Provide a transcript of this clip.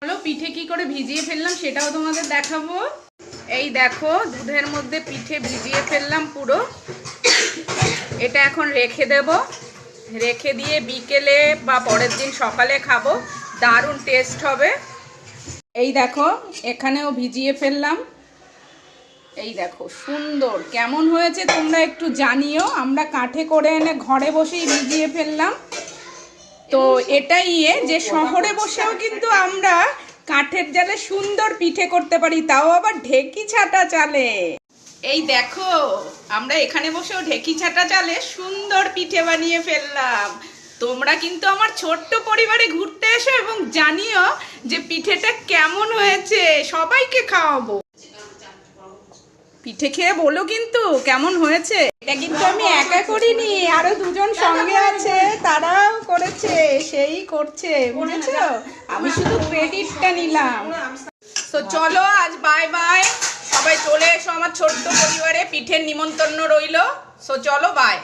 চলো পিঠে কি করে ভিজিয়ে ফেললাম সেটাও তোমাদের দেখাবো। এই দেখো দুধের মধ্যে পিঠে ভিজিয়ে ফেললাম পুরো। এটা এখন রেখে দেব, রেখে দিয়ে বিকেলে বা পরের দিন সকালে খাবো, দারুণ টেস্ট হবে। এই দেখো এখানেও ভিজিয়ে ফেললাম। এই দেখো সুন্দর কেমন হয়েছে তোমরা একটু জানিও। আমরা কাঠে করে এনে ঘরে বসেই ভিজিয়ে ফেললাম। তো এটাই যে শহরে বসেও কিন্তু আমরা কাঠের জালে সুন্দর পিঠে করতে পারি, তাও আবার ঢেকি ছাটা চালে। এই দেখো আমরা এখানে বসেও ঢেকি ছাটা চালে সুন্দর পিঠে বানিয়ে ফেললাম। তোমরা কিন্তু আমার ছোট্ট পরিবারে ঘুরতে এসো এবং জানিও যে পিঠেটা কেমন হয়েছে, সবাইকে খাওয়াবো। পিঠে খেয়ে বলো কিন্তু কেমন হয়েছে। এটা কিন্তু আমি একা করিনি, আরো দুজন সঙ্গে আছে, তারাও করেছে, সেই করছে, বুঝেছো? আমি শুধু ক্রেডিটটা নিলাম। তো চলো আজ বাই বাই, সবাই চলে এসো আমার ছোট্ট পরিবারে, পিঠের নিমন্ত্রণ রইলো। সো চলো বাই।